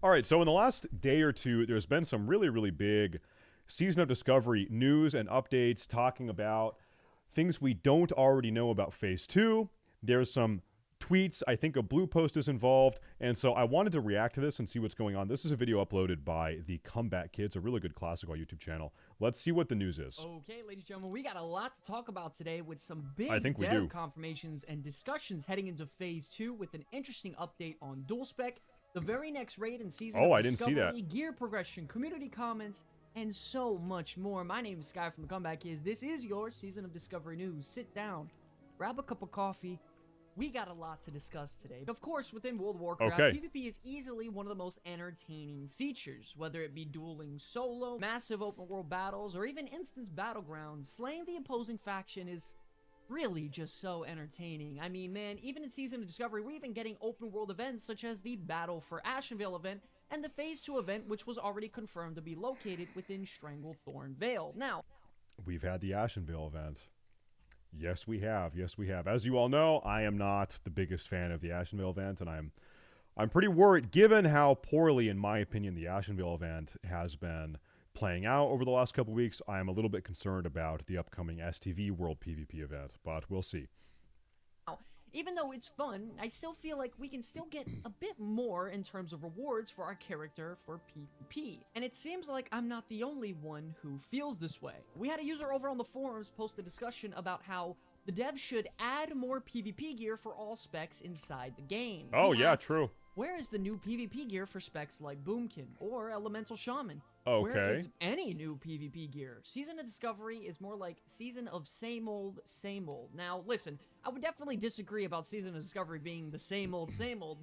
All right, so in the last day or two, there's been some really, really big Season of Discovery news and updates talking about things we don't already know about Phase 2. There's some tweets. I think a blue post is involved. And so I wanted to react to this and see what's going on. This is a video uploaded by the Comeback Kids, a really good classical YouTube channel. Let's see what the news is. Okay, ladies and gentlemen, we got a lot to talk about today with some big confirmations and discussions heading into Phase 2 with an interesting update on dual spec, the very next raid in Season of Discovery, didn't see that. gear progression, community comments, and so much more. My name is Sky from the Comeback Kids. This is your Season of Discovery news. Sit down, grab a cup of coffee. We got a lot to discuss today. Of course, within World of Warcraft, PvP is easily one of the most entertaining features. Whether it be dueling solo, massive open world battles, or even instance battlegrounds, slaying the opposing faction is really just so entertaining. I mean, man, even in Season of Discovery, we're even getting open world events such as the Battle for Ashenvale event and the Phase 2 event, which was already confirmed to be located within Stranglethorn Vale. Now, we've had the Ashenvale event. Yes, we have. Yes, we have. As you all know, I am not the biggest fan of the Ashenvale event, and I'm pretty worried, given how poorly, in my opinion, the Ashenvale event has been playing out over the last couple weeks. I am a little bit concerned about the upcoming STV World PvP event, but we'll see. Even though it's fun, I still feel like we can still get a bit more in terms of rewards for our character for PvP. And it seems like I'm not the only one who feels this way. We had a user over on the forums post a discussion about how the devs should add more PvP gear for all specs inside the game. Oh, He yeah, asks, true. where is the new PvP gear for specs like Boomkin or Elemental Shaman? Okay. Where is any new PvP gear? Season of Discovery is more like Season of same old, same old. Now, listen, I would definitely disagree about Season of Discovery being the same old,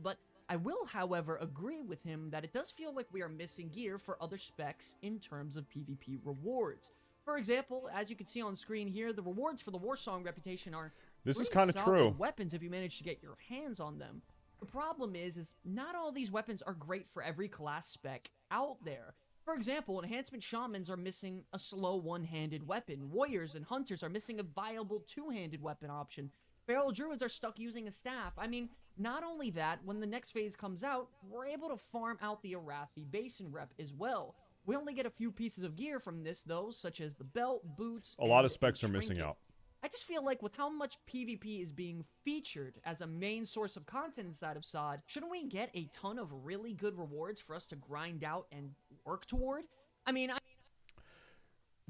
but I will, however, agree with him that it does feel like we are missing gear for other specs in terms of PvP rewards. For example, as you can see on screen here, the rewards for the Warsong reputation are this is kind of true. Weapons if you manage to get your hands on them. The problem is not all these weapons are great for every class spec out there. For example, Enhancement Shamans are missing a slow one-handed weapon. Warriors and Hunters are missing a viable two-handed weapon option. Feral Druids are stuck using a staff. I mean, not only that, when the next phase comes out, we're able to farm out the Arathi Basin rep as well. We only get a few pieces of gear from this, though, such as the belt, boots, a lot of specs are missing out. I just feel like with how much PvP is being featured as a main source of content inside of SOD, shouldn't we get a ton of really good rewards for us to grind out and work toward? I mean,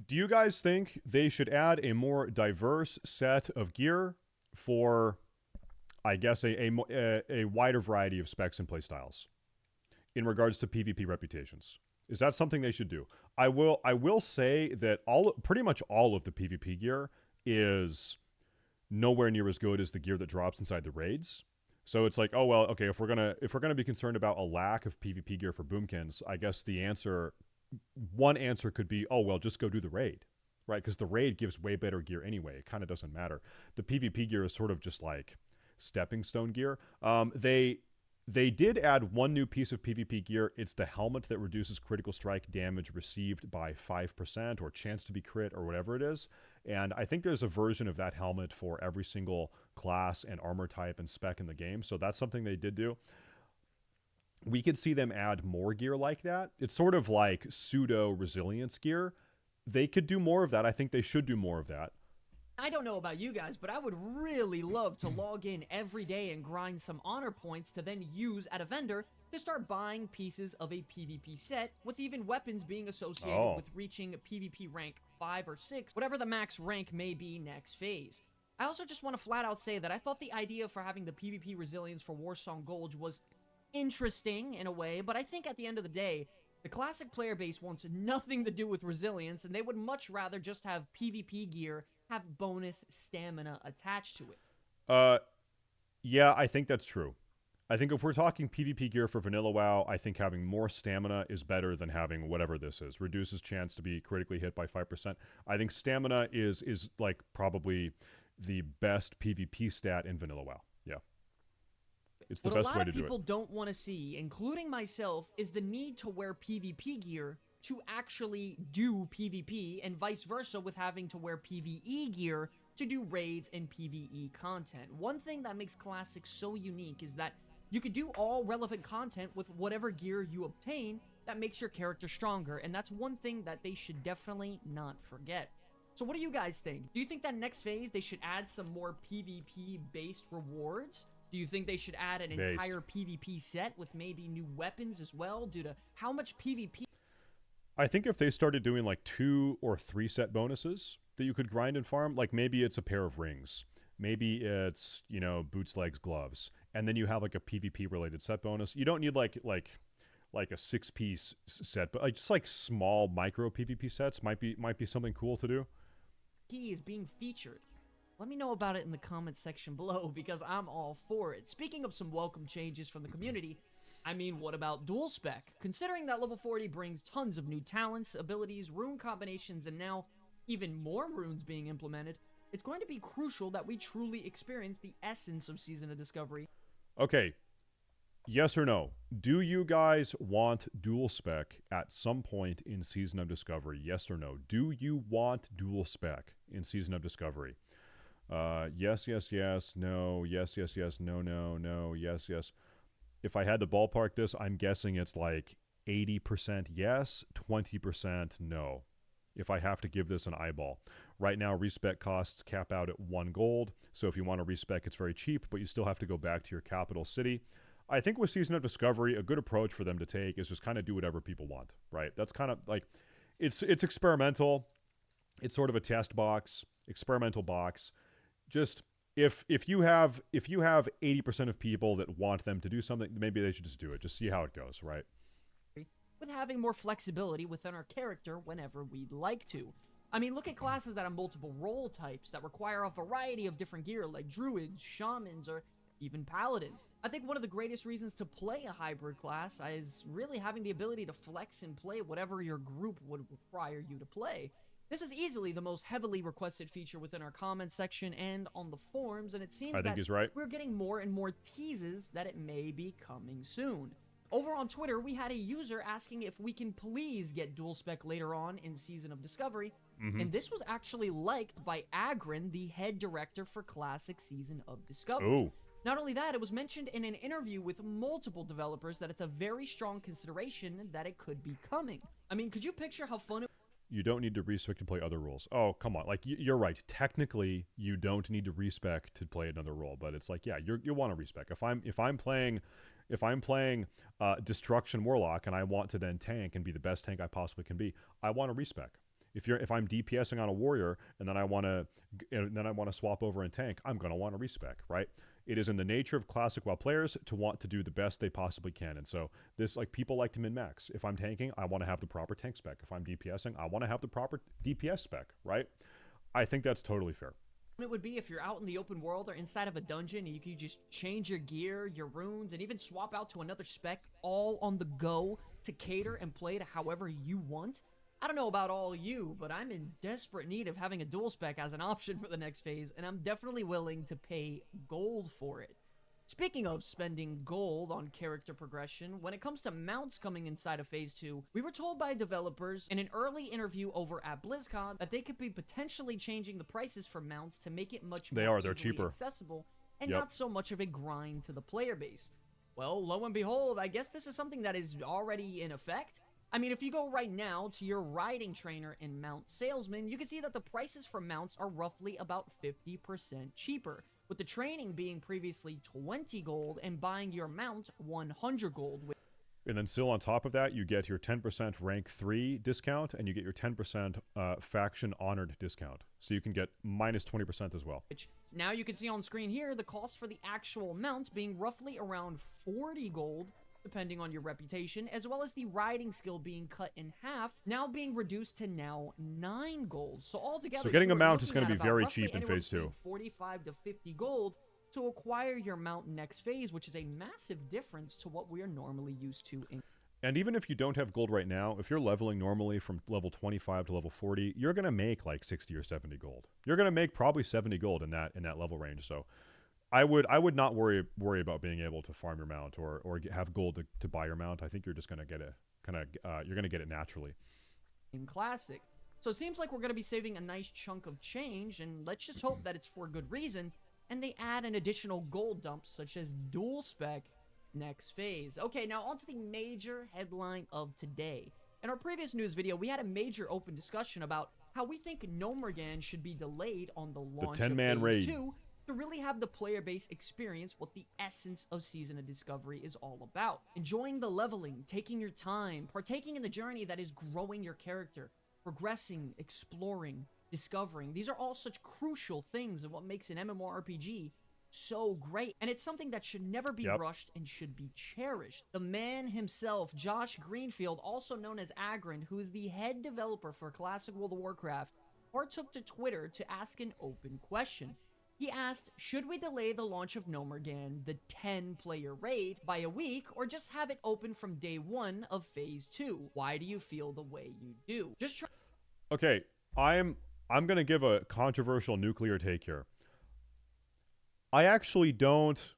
do you guys think they should add a more diverse set of gear for, I guess, a wider variety of specs and playstyles in regards to PvP reputations? Is that something they should do? I will say that pretty much all of the PvP gear is nowhere near as good as the gear that drops inside the raids. So it's like, oh well, okay, if we're gonna be concerned about a lack of PvP gear for boomkins, I guess one answer could be, oh well, just go do the raid, right? Because the raid gives way better gear anyway. It kind of doesn't matter. The PvP gear is sort of just like stepping stone gear. They did add one new piece of PvP gear. It's the helmet that reduces critical strike damage received by 5% or chance to be crit or whatever it is. And I think there's a version of that helmet for every single class and armor type and spec in the game. So that's something they did do. We could see them add more gear like that. It's sort of like pseudo resilience gear. They could do more of that. I think they should do more of that. I don't know about you guys, but I would really love to log in every day and grind some honor points to then use at a vendor to start buying pieces of a PvP set, with even weapons being associated with reaching a PvP rank 5 or 6, whatever the max rank may be next phase. I also just want to flat out say that I thought the idea for having the PvP resilience for Warsong Gulch was interesting in a way, but I think at the end of the day, the classic player base wants nothing to do with resilience, and they would much rather just have PvP gear have bonus stamina attached to it. Yeah, I think that's true. I think if we're talking PvP gear for Vanilla WoW, I think having more stamina is better than having whatever this is. Reduces chance to be critically hit by 5%. I think stamina is like probably the best PvP stat in Vanilla WoW. Yeah. It's the best way to do it. What a lot of people don't want to see, including myself, is the need to wear PvP gear to actually do PvP, and vice versa with having to wear PvE gear to do raids and PvE content. One thing that makes Classic so unique is that You could do all relevant content with whatever gear you obtain that makes your character stronger, and that's one thing that they should definitely not forget. So what do you guys think? Do you think that next phase they should add some more PvP-based rewards? Do you think they should add an entire PvP set with maybe new weapons as well due to how much PvP? I think if they started doing like 2 or 3 set bonuses that you could grind and farm, like maybe it's a pair of rings. Maybe it's, you know, boots, legs, gloves. And then you have like a PvP related set bonus. You don't need like a 6-piece set, but like just like small micro PvP sets might be something cool to do. He is being featured. Let me know about it in the comments section below because I'm all for it. Speaking of some welcome changes from the community, I mean, what about dual spec? Considering that level 40 brings tons of new talents, abilities, rune combinations, and now even more runes being implemented, it's going to be crucial that we truly experience the essence of Season of Discovery. Okay, yes or no? Do you guys want dual spec at some point in Season of Discovery? Yes or no? Do you want dual spec in Season of Discovery? Yes, yes, yes, no, yes, yes, yes, no, no, no, yes, yes. If I had to ballpark this, I'm guessing it's like 80% yes, 20% no. If I have to give this an eyeball. Right now, respec costs cap out at 1 gold, so if you want to respec, it's very cheap, but you still have to go back to your capital city. I think with Season of Discovery, a good approach for them to take is just kind of do whatever people want, right? That's kind of like, it's experimental. It's sort of a test box, experimental box. Just if you have 80% of people that want them to do something, maybe they should just do it. Just see how it goes, right? With having more flexibility within our character whenever we'd like to. I mean, look at classes that have multiple role types that require a variety of different gear like druids, shamans, or even paladins. I think one of the greatest reasons to play a hybrid class is really having the ability to flex and play whatever your group would require you to play. This is easily the most heavily requested feature within our comments section and on the forums, and it seems that he's right. We're getting more and more teases that it may be coming soon. Over on Twitter, we had a user asking if we can please get dual spec later on in Season of Discovery, and this was actually liked by Agrin, the head director for Classic Season of Discovery. Ooh. Not only that, it was mentioned in an interview with multiple developers that it's a very strong consideration that it could be coming. I mean, could you picture how fun it You don't need to respec to play other roles. Oh, come on. Like, you're right. Technically, you don't need to respec to play another role, but it's like, yeah, you want to respec. If I'm playing Destruction Warlock and I want to then tank and be the best tank I possibly can be, I want to respec. If I'm DPSing on a warrior and then I want to swap over and tank, I'm going to want to respec, right? It is in the nature of Classic WoW players to want to do the best they possibly can. And so this, like, people like to min-max. If I'm tanking, I want to have the proper tank spec. If I'm DPSing, I want to have the proper DPS spec, right? I think that's totally fair. It would be if you're out in the open world or inside of a dungeon and you could just change your gear, your runes, and even swap out to another spec all on the go to cater and play to however you want. I don't know about all you, but I'm in desperate need of having a dual spec as an option for the next phase, and I'm definitely willing to pay gold for it. Speaking of spending gold on character progression, when it comes to mounts coming inside of Phase 2, we were told by developers in an early interview over at BlizzCon that they could be potentially changing the prices for mounts to make it much more they're cheaper, accessible and not so much of a grind to the player base. Well, lo and behold, I guess this is something that is already in effect. I mean, if you go right now to your riding trainer and mount salesman, you can see that the prices for mounts are roughly about 50% cheaper, with the training being previously 20 gold and buying your mount 100 gold. And then still on top of that, you get your 10% rank 3 discount, and you get your 10% faction honored discount. So you can get minus 20% as well. Which now you can see on screen here, the cost for the actual mount being roughly around 40 gold, depending on your reputation, as well as the riding skill being cut in half, now being reduced to now 9 gold. So altogether, so getting a mount is going to be very cheap in Phase 2. 45 to 50 gold to acquire your mount next phase, which is a massive difference to what we are normally used to. And even if you don't have gold right now, if you're leveling normally from level 25 to level 40, you're going to make like 60 or 70 gold. You're going to make probably 70 gold in that level range. So I would not worry about being able to farm your mount or have gold to buy your mount. I think you're just going to get it you're going to get it naturally. In Classic. So it seems like we're going to be saving a nice chunk of change, and let's just hope that it's for good reason, and they add an additional gold dump such as dual spec next phase. Okay, now on to the major headline of today. In our previous news video, we had a major open discussion about how we think Gnomeregan should be delayed on the launch of 10-man Phase raid. 2 to really have the player base experience what the essence of Season of Discovery is all about. Enjoying the leveling, taking your time, partaking in the journey that is growing your character, progressing, exploring, discovering. These are all such crucial things of what makes an MMORPG so great, and it's something that should never be rushed and should be cherished. The man himself, Josh Greenfield, also known as Agrand, who is the head developer for Classic World of Warcraft, partook to Twitter to ask an open question. He asked, should we delay the launch of Gnomeregan, the 10-player raid, by a week, or just have it open from day 1 of Phase 2? Why do you feel the way you do? Just try. Okay, I'm gonna give a controversial nuclear take here. I actually didn't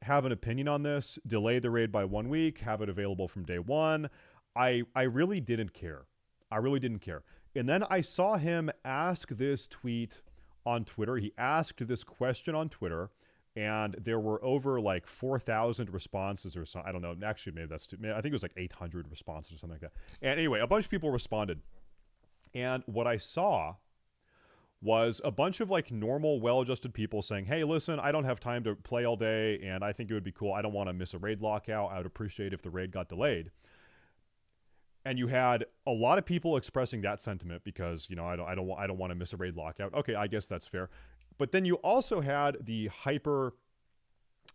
have an opinion on this. Delay the raid by 1 week, have it available from day 1. I really didn't care. I really didn't care. And then I saw him ask this tweet on Twitter. He asked this question on Twitter, and there were over like 4,000 responses or something. I don't know. Actually, maybe that's too. I think it was like 800 responses or something like that. And anyway, a bunch of people responded. And what I saw was a bunch of like normal, well-adjusted people saying, hey, listen, I don't have time to play all day, and I think it would be cool. I don't want to miss a raid lockout. I would appreciate if the raid got delayed. And you had a lot of people expressing that sentiment because, you know, I don't want to miss a raid lockout. Okay, I guess that's fair. But then you also had the hyper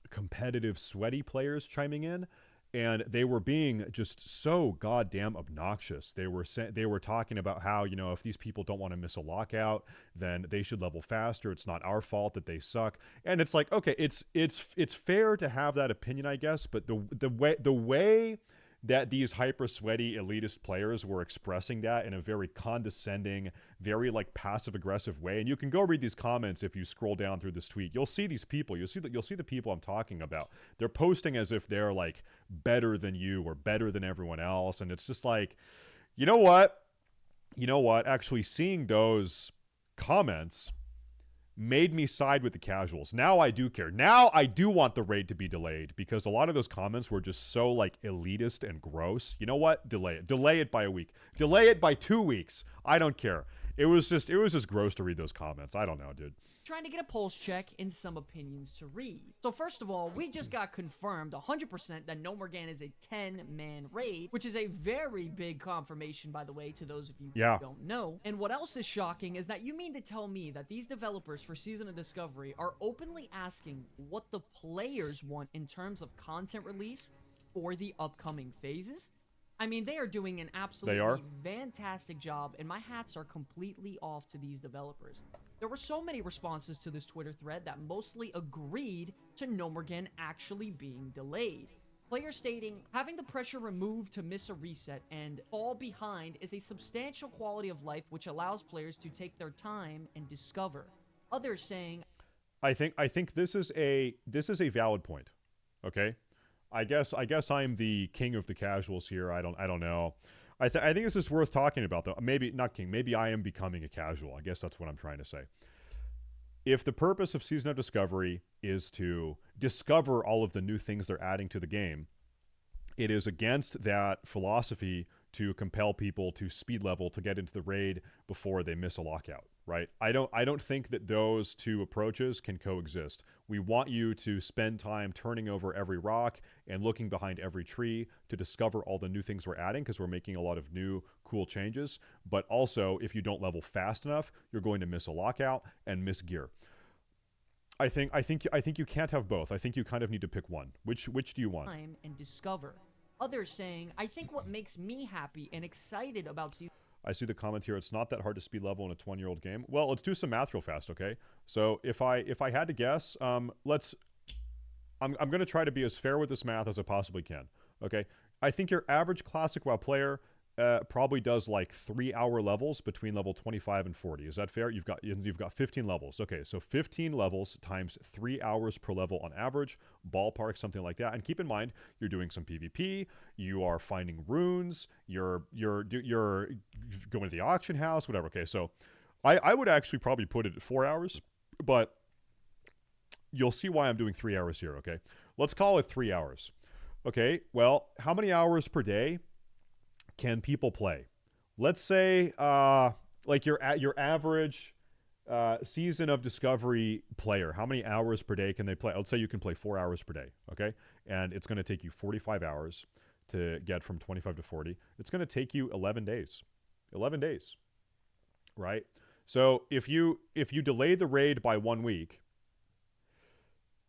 competitive, sweaty players chiming in, and they were being just so goddamn obnoxious. They were talking about how, you know, if these people don't want to miss a lockout, then they should level faster. It's not our fault that they suck. And it's like, okay, it's fair to have that opinion, I guess, but the way that these hyper sweaty elitist players were expressing that in a very condescending, very like passive aggressive way. And you can go read these comments if you scroll down through this tweet. You'll see these people. You'll see the people I'm talking about. They're posting as if they're like better than you or better than everyone else. And it's just like, you know what? Actually seeing those comments made me side with the casuals. Now I do care. Now I do want the raid to be delayed because a lot of those comments were just so like elitist and gross. You know what? Delay it. Delay it by a week. Delay it by 2 weeks. I don't care. It was just gross to read those comments. I don't know, dude. Trying to get a pulse check and some opinions to read. So first of all, we just got confirmed 100% that Gnomeregan is a 10-man raid, which is a very big confirmation, by the way, to those of you who don't know. And what else is shocking is that you mean to tell me that these developers for Season of Discovery are openly asking what the players want in terms of content release for the upcoming phases? I mean, they are doing an absolutely fantastic job, and my hats are completely off to these developers. There were so many responses to this Twitter thread that mostly agreed to Gnomeregan actually being delayed. Players stating, having the pressure removed to miss a reset and fall behind is a substantial quality of life which allows players to take their time and discover. Others saying, I think this is a valid point. Okay? I guess I'm the king of the casuals here. I don't know. I think this is worth talking about, though. Maybe not king. Maybe I am becoming a casual. I guess that's what I'm trying to say. If the purpose of Season of Discovery is to discover all of the new things they're adding to the game, it is against that philosophy to compel people to speed level to get into the raid before they miss a lockout, right? I don't think that those two approaches can coexist. We want you to spend time turning over every rock and looking behind every tree to discover all the new things we're adding because we're making a lot of new cool changes. But also, if you don't level fast enough, you're going to miss a lockout and miss gear. I think you can't have both. I think you kind of need to pick one. Which do you want? Time and discover. Others saying, I think what makes me happy and excited about Season... I see the comment here. It's not that hard to speed level in a 20-year-old game. Well, let's do some math real fast, okay? So if I had to guess, I'm going to try to be as fair with this math as I possibly can, okay? I think your average Classic WoW player probably does like 3-hour levels between level 25 and 40. Is that fair? You've got 15 levels. Okay, so 15 levels times 3 hours per level on average, ballpark, something like that. And keep in mind, you're doing some PvP, you are finding runes, you're going to the auction house, whatever. Okay, so I would actually probably put it at 4 hours, but you'll see why I'm doing 3 hours here, okay? Let's call it 3 hours. Okay, well, how many hours per day can people play? Let's say, like your average Season of Discovery player, how many hours per day can they play? Let's say you can play 4 hours per day, okay? And it's going to take you 45 hours to get from 25 to 40. It's going to take you 11 days. 11 days, right? So if you delay the raid by 1 week,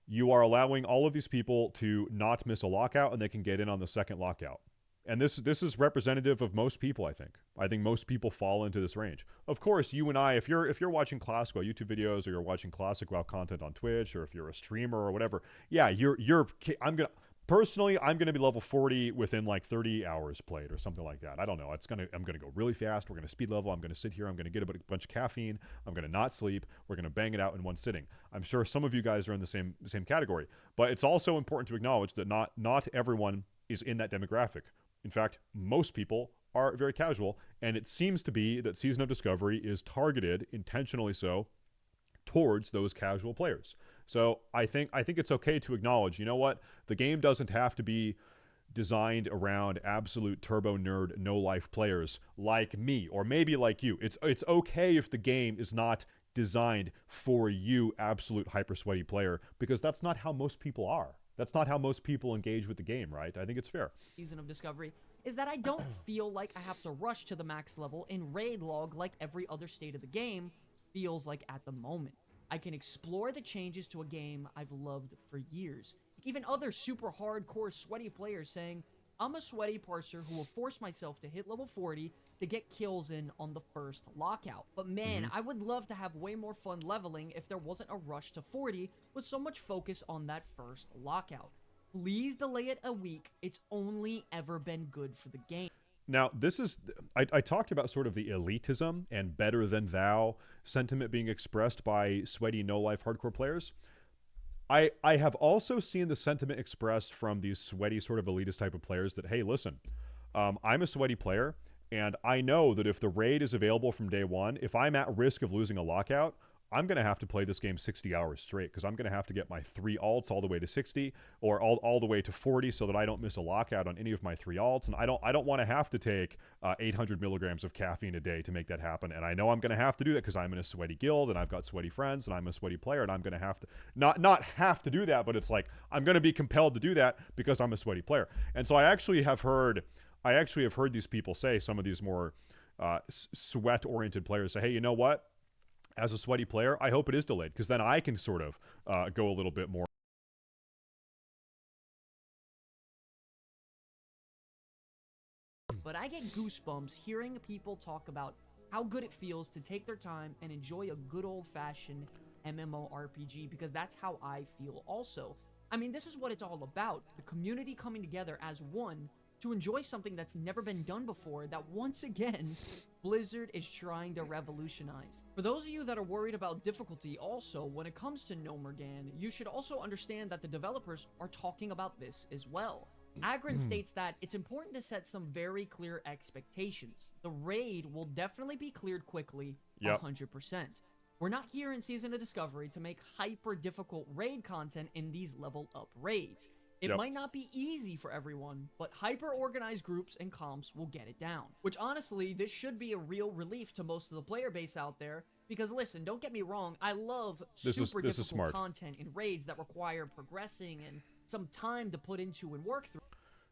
you are allowing all of these people to not miss a lockout, and they can get in on the second lockout. And this is representative of most people, I think. I think most people fall into this range. Of course, you and I, if you're watching Classic WoW YouTube videos, or you're watching Classic WoW content on Twitch, or if you're a streamer or whatever, yeah, I'm gonna be level 40 within like 30 hours played or something like that. I don't know. I'm gonna go really fast. We're gonna speed level. I'm gonna sit here. I'm gonna get a bunch of caffeine. I'm gonna not sleep. We're gonna bang it out in one sitting. I'm sure some of you guys are in the same category. But it's also important to acknowledge that not everyone is in that demographic. In fact, most people are very casual, and it seems to be that Season of Discovery is targeted, intentionally so, towards those casual players. So I think it's okay to acknowledge, you know what? The game doesn't have to be designed around absolute turbo nerd, no-life players like me, or maybe like you. It's okay if the game is not designed for you, absolute hyper sweaty player, because that's not how most people are. That's not how most people engage with the game, right? I think it's fair. Season of Discovery is that I don't feel like I have to rush to the max level in raid log like every other state of the game feels like at the moment. I can explore the changes to a game I've loved for years. Even other super hardcore sweaty players saying, I'm a sweaty parser who will force myself to hit level 40 to get kills in on the first lockout. But man, I would love to have way more fun leveling if there wasn't a rush to 40 with so much focus on that first lockout. Please delay it a week. It's only ever been good for the game. Now, this is, I talked about sort of the elitism and better than thou sentiment being expressed by sweaty no-life hardcore players. I have also seen the sentiment expressed from these sweaty sort of elitist type of players that, hey, listen, I'm a sweaty player, and I know that if the raid is available from day one, if I'm at risk of losing a lockout, I'm going to have to play this game 60 hours straight, because I'm going to have to get my 3 alts all the way to 60 or all the way to 40 so that I don't miss a lockout on any of my 3 alts. And I don't want to have to take 800 milligrams of caffeine a day to make that happen. And I know I'm going to have to do that because I'm in a sweaty guild and I've got sweaty friends and I'm a sweaty player, and I'm going to have to not have to do that, but it's like I'm going to be compelled to do that because I'm a sweaty player. And so I actually have heard these people say, some of these more sweat-oriented players say, hey, you know what? As a sweaty player, I hope it is delayed, because then I can sort of go a little bit more. But I get goosebumps hearing people talk about how good it feels to take their time and enjoy a good old-fashioned MMORPG, because that's how I feel also. I mean, this is what it's all about. The community coming together as one to enjoy something that's never been done before, that once again, Blizzard is trying to revolutionize. For those of you that are worried about difficulty also, when it comes to Gnomeregan, you should also understand that the developers are talking about this as well. Agron states that it's important to set some very clear expectations. The raid will definitely be cleared quickly, 100%. We're not here in Season of Discovery to make hyper difficult raid content in these level up raids. It might not be easy for everyone, but hyper-organized groups and comps will get it down. Which, honestly, this should be a real relief to most of the player base out there. Because, listen, don't get me wrong, I love super difficult content in raids that require progressing and some time to put into and work through.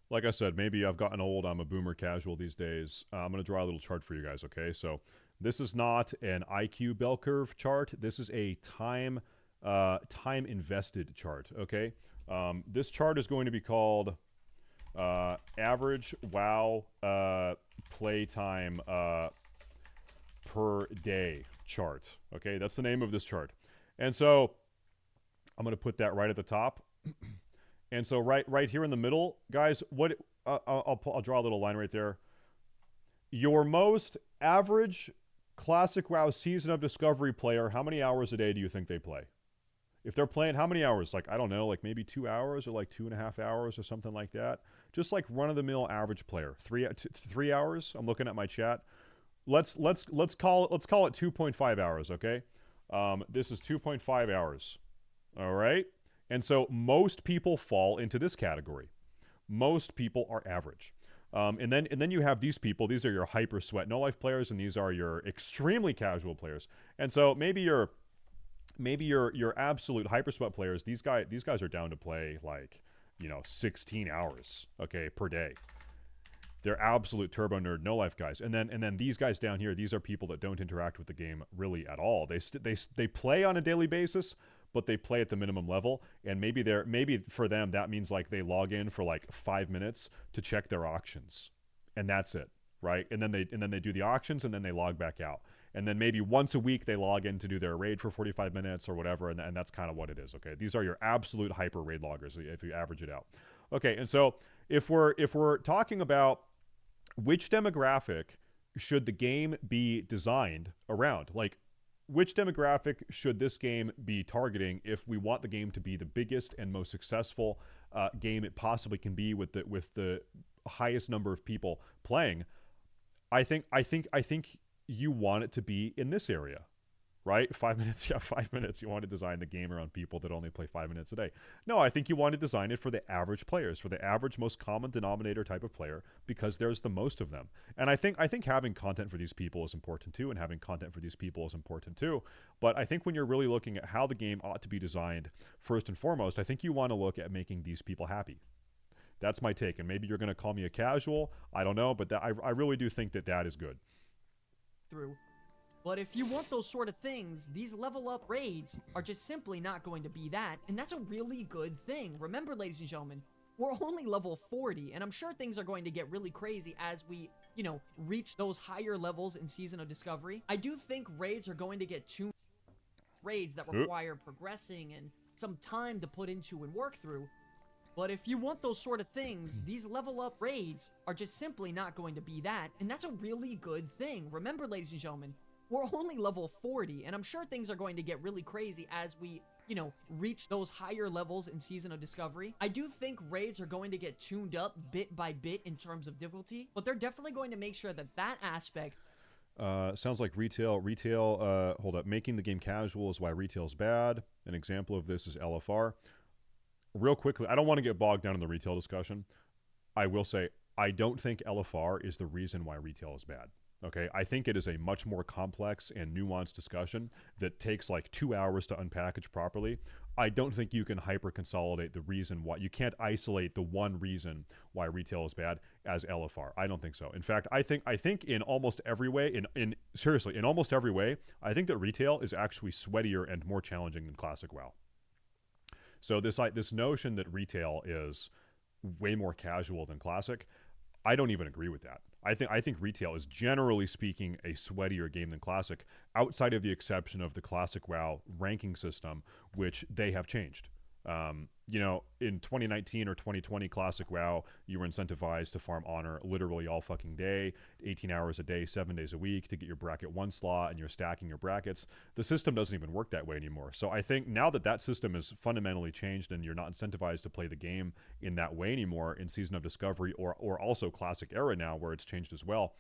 Like I said, maybe I've gotten old, I'm a boomer casual these days. I'm going to draw a little chart for you guys, okay? So, this is not an IQ bell curve chart. This is a time invested chart, okay? This chart is going to be called average WoW playtime per day chart. Okay, that's the name of this chart. And so I'm going to put that right at the top. And so right here in the middle, guys, what I'll draw a little line right there. Your most average Classic WoW Season of Discovery player, how many hours a day do you think they play? If they're playing, how many hours? Like, I don't know, like maybe 2 hours or like 2.5 hours or something like that. Just like run-of-the-mill average player. 3 hours. I'm looking at my chat. Let's call it 2.5 hours, okay? This is 2.5 hours. All right? And so most people fall into this category. Most people are average. And then you have these people. These are your hyper sweat no life players, and these are your extremely casual players. And so maybe your absolute hyper sweat players. These guys are down to play like 16 hours per day. They're absolute turbo nerd no life guys. And then these guys down here. These are people that don't interact with the game really at all. They play on a daily basis, but they play at the minimum level, and maybe for them that means like they log in for like 5 minutes to check their auctions, and that's it, right? And then they do the auctions, and then they log back out, and then maybe once a week they log in to do their raid for 45 minutes or whatever, and that's kind of what it is. Okay, these are your absolute hyper raid loggers if you average it out. Okay, and so if we're talking about which demographic should the game be designed around, like, which demographic should this game be targeting if we want the game to be the biggest and most successful game it possibly can be with the highest number of people playing? I think you want it to be in this area, right? 5 minutes, yeah, 5 minutes. You want to design the game around people that only play 5 minutes a day. No, I think you want to design it for the average players, for the average, most common denominator type of player, because there's the most of them. And I think having content for these people is important too, and having content for these people is important too. But I think when you're really looking at how the game ought to be designed, first and foremost, I think you want to look at making these people happy. That's my take. And maybe you're going to call me a casual. I don't know, but I really do think that is good. But if you want those sort of things, these level up raids are just simply not going to be that, and that's a really good thing. Remember, ladies and gentlemen, we're only level 40, and I'm sure things are going to get really crazy as we, reach those higher levels in Season of Discovery. I do think raids are going to get too raids that require progressing and some time to put into and work through. But if you want those sort of things, these level up raids are just simply not going to be that, and that's a really good thing. Remember, ladies and gentlemen, we're only level 40, and I'm sure things are going to get really crazy as we, reach those higher levels in Season of Discovery. I do think raids are going to get tuned up bit by bit in terms of difficulty, but they're definitely going to make sure that that aspect... Sounds like retail, hold up. Making the game casual is why retail is bad. An example of this is LFR. Real quickly, I don't want to get bogged down in the retail discussion. I will say, I don't think LFR is the reason why retail is bad. Okay, I think it is a much more complex and nuanced discussion that takes like 2 hours to unpackage properly. I don't think you can hyper consolidate the reason why. You can't isolate the one reason why retail is bad as LFR. I don't think so. In fact, I think in almost every way, seriously, in almost every way, I think that retail is actually sweatier and more challenging than classic WoW. So this notion that retail is way more casual than classic, I don't even agree with that. I think retail is, generally speaking, a sweatier game than classic, outside of the exception of the classic WoW ranking system, which they have changed. In 2019 or 2020 classic WoW, you were incentivized to farm honor literally all fucking day, 18 hours a day, 7 days a week to get your bracket 1 slot, and you're stacking your brackets. The system doesn't even work that way anymore. So I think now that system is fundamentally changed and you're not incentivized to play the game in that way anymore in Season of Discovery or also classic era now where it's changed as well,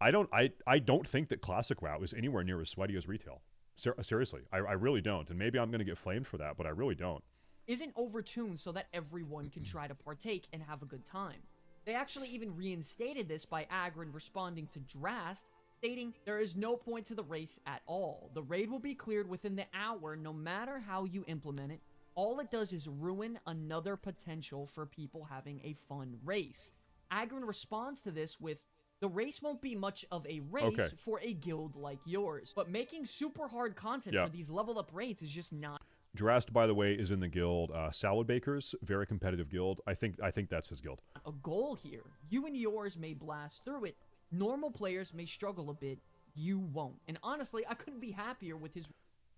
I don't think that classic WoW is anywhere near as sweaty as retail. Seriously, I really don't. And maybe I'm going to get flamed for that, but I really don't. Isn't overtuned so that everyone can try to partake and have a good time. They actually even reinstated this by Agron responding to Drast, stating, "There is no point to the race at all. The raid will be cleared within the hour no matter how you implement it. All it does is ruin another potential for people having a fun race." Agron responds to this with, "The race won't be much of a race for a guild like yours, but making super hard content for these leveled up raids is just not..." Drast, by the way, is in the guild Salad Bakers, very competitive guild. I think that's his guild. A goal here. You and yours may blast through it. Normal players may struggle a bit. You won't. And honestly, I couldn't be happier with his...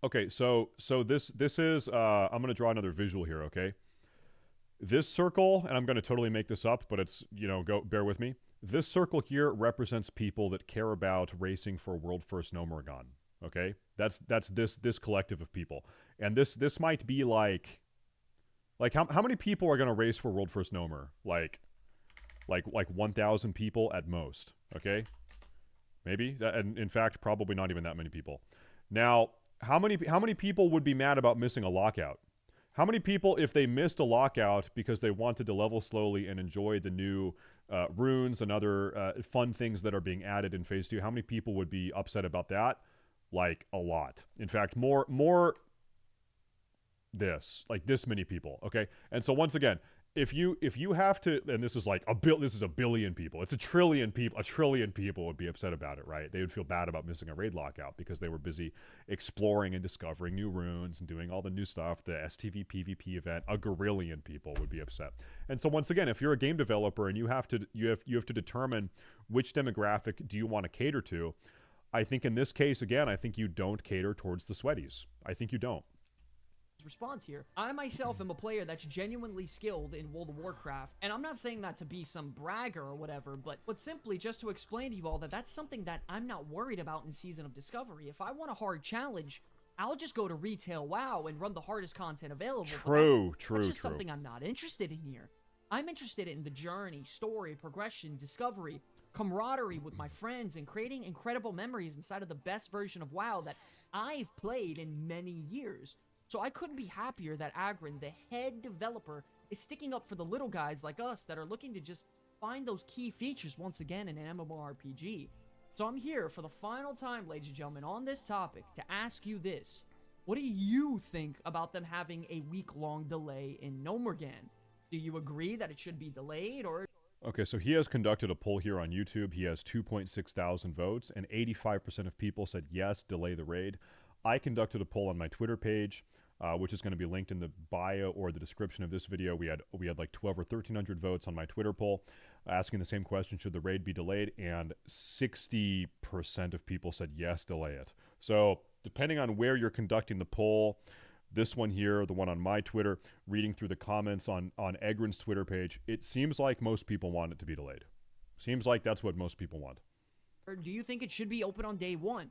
Okay, so this is I'm going to draw another visual here, okay? This circle, and I'm going to totally make this up, but it's, bear with me. This circle here represents people that care about racing for World First Gnomeregan. Okay, that's this collective of people, and this might be like how many people are gonna race for World First Gnomer? Like 1,000 people at most. Okay, maybe that, and in fact, probably not even that many people. Now, how many people would be mad about missing a lockout? How many people, if they missed a lockout because they wanted to level slowly and enjoy the new runes and other fun things that are being added in Phase 2, how many people would be upset about that? Like, a lot. In fact, more this many people, okay? And so once again, if you have to, and this is like this is a billion people, it's a trillion people would be upset about it, right? They would feel bad about missing a raid lockout because they were busy exploring and discovering new runes and doing all the new stuff. The STV PvP event, a gorillion people would be upset. And so once again, if you're a game developer and you have to determine which demographic do you want to cater to, I think in this case, again, I think you don't cater towards the sweaties. I think you don't. Response here. I myself am a player that's genuinely skilled in World of Warcraft, and I'm not saying that to be some bragger or whatever, but simply just to explain to you all that that's something that I'm not worried about in Season of Discovery. If I want a hard challenge, I'll just go to retail WoW and run the hardest content available. That's just something I'm not interested in here. I'm interested in the journey, story, progression, discovery, camaraderie with my friends, and creating incredible memories inside of the best version of WoW that I've played in many years. So I couldn't be happier that Agron, the head developer, is sticking up for the little guys like us that are looking to just find those key features once again in an MMORPG. So I'm here for the final time, ladies and gentlemen, on this topic to ask you this. What do you think about them having a week-long delay in Gnomeregan? Do you agree that it should be delayed, or... Okay, so he has conducted a poll here on YouTube. He has 2.6 thousand votes, and 85% of people said yes, delay the raid. I conducted a poll on my Twitter page, which is going to be linked in the bio or the description of this video. We had like 12 or 1,300 votes on my Twitter poll, asking the same question: should the raid be delayed? And 60% of people said yes, delay it. So depending on where you're conducting the poll, this one here, the one on my Twitter, reading through the comments on Egren's Twitter page, it seems like most people want it to be delayed. Seems like that's what most people want. Or do you think it should be open on day one?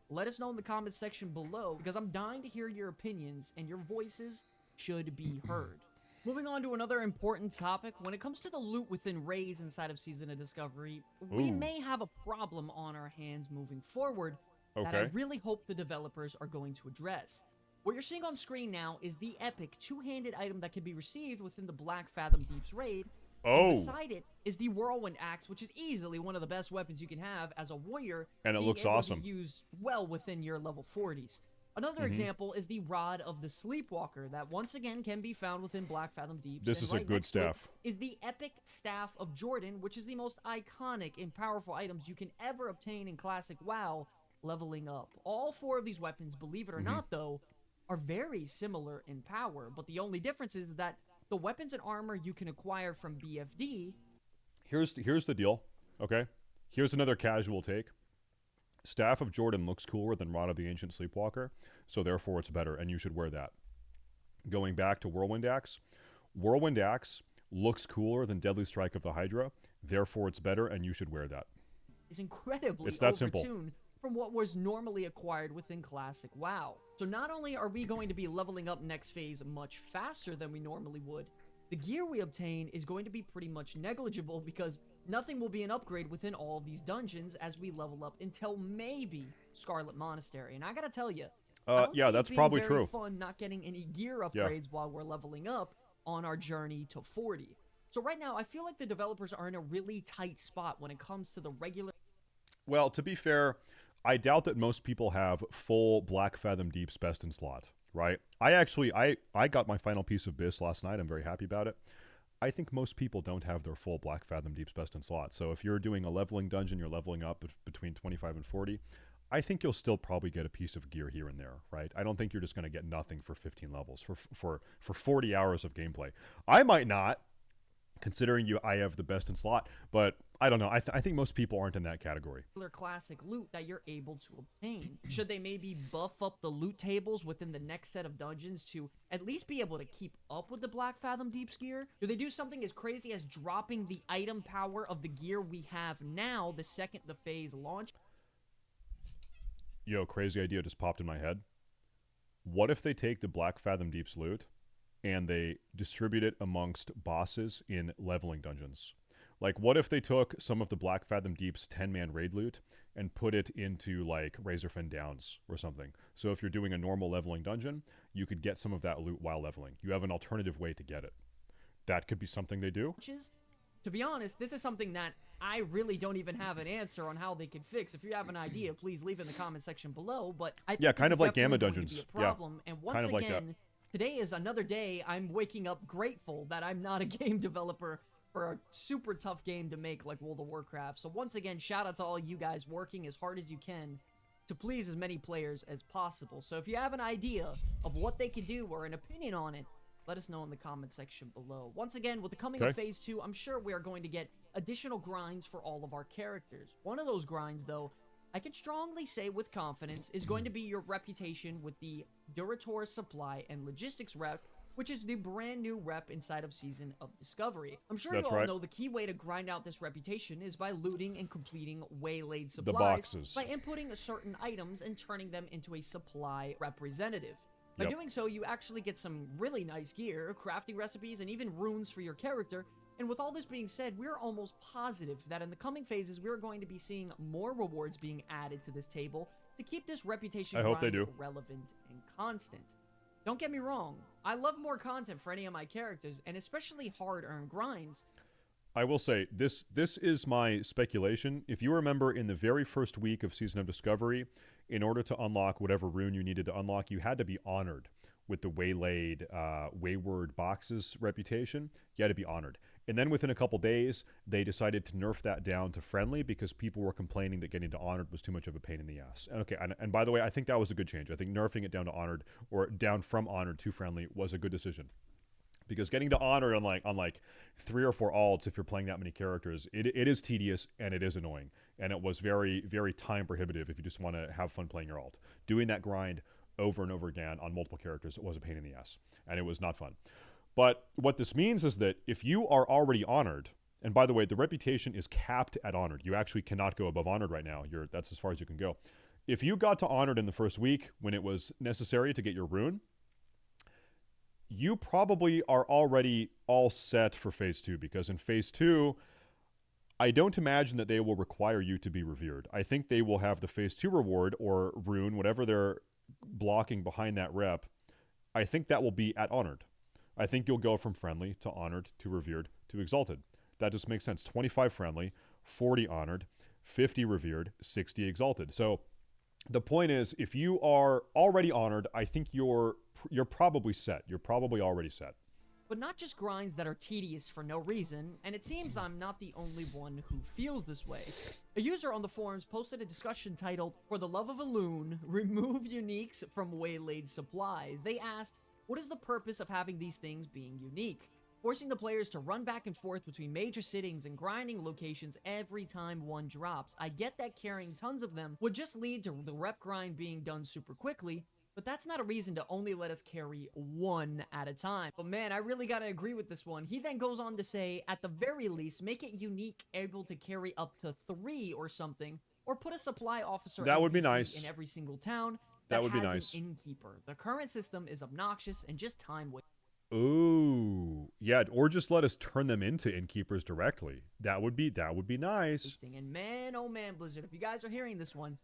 Let us know in the comments section below, because I'm dying to hear your opinions, and your voices should be heard. Moving on to another important topic, when it comes to the loot within raids inside of Season of Discovery, we may have a problem on our hands moving forward that I really hope the developers are going to address. What you're seeing on screen now is the epic two-handed item that can be received within the Black Fathom Deeps raid. And beside it is the Whirlwind Axe, which is easily one of the best weapons you can have as a warrior. And it looks awesome. Used well within your level 40s. Another example is the Rod of the Sleepwalker that once again can be found within Black Fathom Deeps. This is a good staff. Is the epic Staff of Jordan, which is the most iconic and powerful items you can ever obtain in Classic WoW, leveling up. All four of these weapons, believe it or not though, are very similar in power, but the only difference is that the weapons and armor you can acquire from BFD... Here's the deal, okay? Here's another casual take. Staff of Jordan looks cooler than Rod of the Ancient Sleepwalker, so therefore it's better, and you should wear that. Going back to Whirlwind Axe looks cooler than Deadly Strike of the Hydra, therefore it's better, and you should wear that. Is incredibly it's that simple. From what was normally acquired within Classic WoW. So not only are we going to be leveling up next phase much faster than we normally would, the gear we obtain is going to be pretty much negligible because nothing will be an upgrade within all of these dungeons as we level up until maybe Scarlet Monastery. And I gotta tell you, yeah, that's probably true. Fun not getting any gear upgrades while we're leveling up on our journey to 40. So right now, I feel like the developers are in a really tight spot when it comes to the regular... Well, to be fair, I doubt that most people have full Black Fathom Deeps best in slot, right? I got my final piece of BIS last night. I'm very happy about it. I think most people don't have their full Black Fathom Deeps best in slot. So if you're doing a leveling dungeon, you're leveling up between 25 and 40, I think you'll still probably get a piece of gear here and there, right? I don't think you're just going to get nothing for 15 levels, for 40 hours of gameplay. I might not, considering I have the best in slot, but I don't know. I think most people aren't in that category. Classic loot that you're able to obtain. Should they maybe buff up the loot tables within the next set of dungeons to at least be able to keep up with the Black Fathom Deeps gear? Do they do something as crazy as dropping the item power of the gear we have now the second the phase launch? Yo, crazy idea just popped in my head. What if they take the Black Fathom Deeps loot and they distribute it amongst bosses in leveling dungeons? Like, what if they took some of the Black Fathom Deep's 10-man raid loot and put it into, like, Razorfen Downs or something? So if you're doing a normal leveling dungeon, you could get some of that loot while leveling. You have an alternative way to get it. That could be something they do. To be honest, this is something that I really don't even have an answer on how they can fix. If you have an idea, please leave in the comment section below. But I think kind of like Gamma going to Dungeons. be a problem. And once kind of again, like that. today is another day I'm waking up grateful that I'm not a game developer for a super tough game to make like World of Warcraft. So once again, shout out to all you guys working as hard as you can to please as many players as possible. So if you have an idea of what they can do or an opinion on it, let us know in the comment section below. Once again, with the coming of Phase 2, I'm sure we are going to get additional grinds for all of our characters. One of those grinds, though, I can strongly say with confidence, is going to be your reputation with the Durator Supply and Logistics rep, which is the brand new rep inside of Season of Discovery. I'm sure you all know the key way to grind out this reputation is by looting and completing waylaid supplies. The boxes. By inputting certain items and turning them into a supply representative. By doing so, you actually get some really nice gear, crafting recipes, and even runes for your character. And with all this being said, we're almost positive that in the coming phases, we're going to be seeing more rewards being added to this table to keep this reputation relevant and constant. Don't get me wrong, I love more content for any of my characters, and especially hard-earned grinds. I will say, this is my speculation. If you remember, in the very first week of Season of Discovery, in order to unlock whatever rune you needed to unlock, you had to be honored with the waylaid, wayward boxes reputation. You had to be honored. And then within a couple days, they decided to nerf that down to friendly because people were complaining that getting to honored was too much of a pain in the ass. And okay, and by the way, I think that was a good change. I think nerfing it down to honored, or down from honored to friendly, was a good decision. Because getting to honored on like 3 or 4 alts, if you're playing that many characters, it is tedious and it is annoying. And it was very, very time prohibitive if you just want to have fun playing your alt. Doing that grind over and over again on multiple characters, it was a pain in the ass. And it was not fun. But what this means is that if you are already honored, and by the way, the reputation is capped at honored. You actually cannot go above honored right now. That's as far as you can go. If you got to honored in the first week when it was necessary to get your rune, you probably are already all set for Phase 2, because in Phase 2, I don't imagine that they will require you to be revered. I think they will have the Phase 2 reward, or rune, whatever they're blocking behind that rep. I think that will be at honored. I think you'll go from friendly to honored to revered to exalted. That just makes sense. 25 friendly, 40 honored, 50 revered, 60 exalted. So the point is, if you are already honored, I think you're probably set. You're probably already set. But not just grinds that are tedious for no reason, and it seems I'm not the only one who feels this way. A user on the forums posted a discussion titled, "For the love of a loon, remove uniques from waylaid supplies." They asked, what is the purpose of having these things being unique? Forcing the players to run back and forth between major sittings and grinding locations every time one drops. I get that carrying tons of them would just lead to the rep grind being done super quickly, but that's not a reason to only let us carry one at a time. But man, I really gotta agree with this one. He then goes on to say, at the very least, make it unique, able to carry up to 3 or something, or put a supply officer that would be nice in every single town that would be has nice. An innkeeper. The current system is obnoxious and just time wasting. Ooh, yeah, or just let us turn them into innkeepers directly. That would be nice. And man, oh man, Blizzard, if you guys are hearing this one,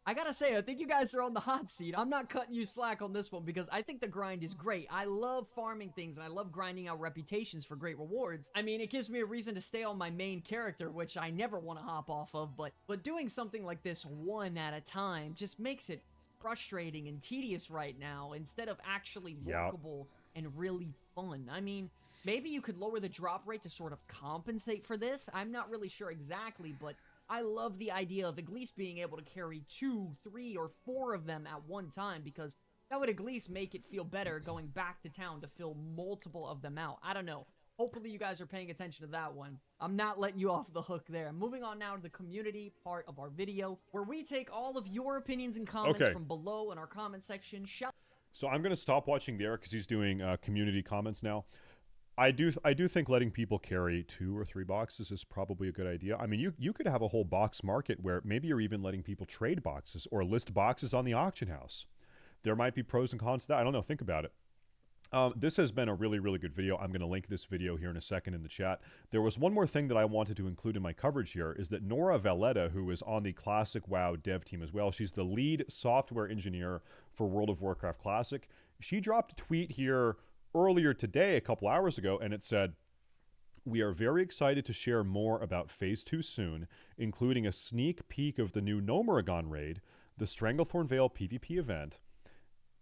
I gotta say, I think you guys are on the hot seat. I'm not cutting you slack on this one because I think the grind is great. I love farming things and I love grinding out reputations for great rewards. I mean, it gives me a reason to stay on my main character, which I never want to hop off of, but doing something like this one at a time just makes it frustrating and tedious right now instead of actually workable and really fun. I mean, maybe you could lower the drop rate to sort of compensate for this. I'm not really sure exactly, but I love the idea of at least being able to carry 2, 3, or 4 of them at one time, because that would at least make it feel better going back to town to fill multiple of them out. I don't know. Hopefully you guys are paying attention to that one. I'm not letting you off the hook there. Moving on now to the community part of our video, where we take all of your opinions and comments from below in our comment section. So I'm going to stop watching there because he's doing community comments now. I do think letting people carry 2 or 3 boxes is probably a good idea. I mean, you could have a whole box market where maybe you're even letting people trade boxes or list boxes on the auction house. There might be pros and cons to that. I don't know. Think about it. This has been a really, really good video. I'm going to link this video here in a second in the chat. There was one more thing that I wanted to include in my coverage here, is that Nora Valletta, who is on the Classic WoW dev team as well, she's the lead software engineer for World of Warcraft Classic. She dropped a tweet here earlier today, a couple hours ago, and it said, "We are very excited to share more about Phase 2 soon, including a sneak peek of the new Gnomeregan raid, the Stranglethorn Vale PvP event,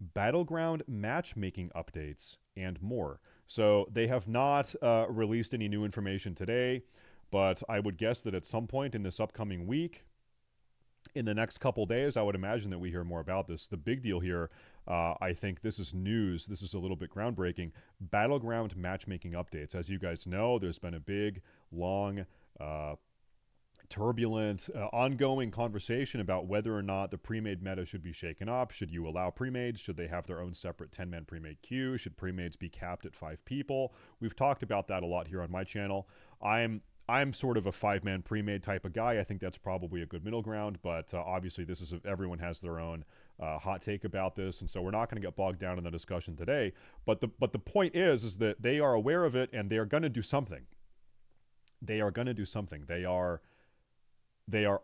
Battleground matchmaking updates, and more." So they have not released any new information today, but I would guess that at some point in this upcoming week, in the next couple days, I would imagine that we hear more about this. The big deal here, I think this is news. This is a little bit groundbreaking. Battleground matchmaking updates. As you guys know, there's been a big, long, turbulent, ongoing conversation about whether or not the pre-made meta should be shaken up. Should you allow pre-mades? Should they have their own separate 10-man pre-made queue? Should pre-mades be capped at 5 people? We've talked about that a lot here on my channel. I'm sort of a 5-man pre-made type of guy. I think that's probably a good middle ground, but obviously this is everyone has their own hot take about this, and so we're not going to get bogged down in the discussion today. But the point is that they are aware of it, and they are going to do something. They are going to do something. They are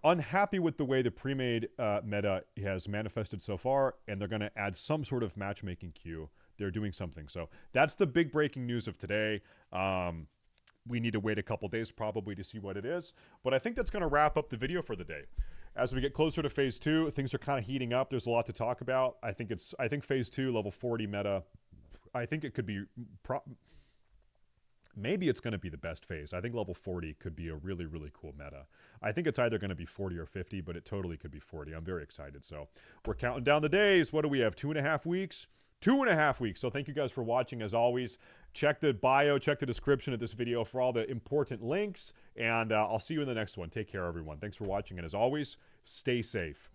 unhappy with the way the pre-made meta has manifested so far, and they're going to add some sort of matchmaking queue. They're doing something. So that's the big breaking news of today. We need to wait a couple days probably to see what it is. But I think that's going to wrap up the video for the day. As we get closer to Phase 2, things are kind of heating up. There's a lot to talk about. I think Phase 2, level 40 meta, I think it could be... Maybe it's going to be the best phase. I think level 40 could be a really, really cool meta. I think it's either going to be 40 or 50, but it totally could be 40. I'm very excited. So we're counting down the days. What do we have? 2.5 weeks? 2.5 weeks. So thank you guys for watching. As always, check the bio, check the description of this video for all the important links. And I'll see you in the next one. Take care, everyone. Thanks for watching. And as always, stay safe.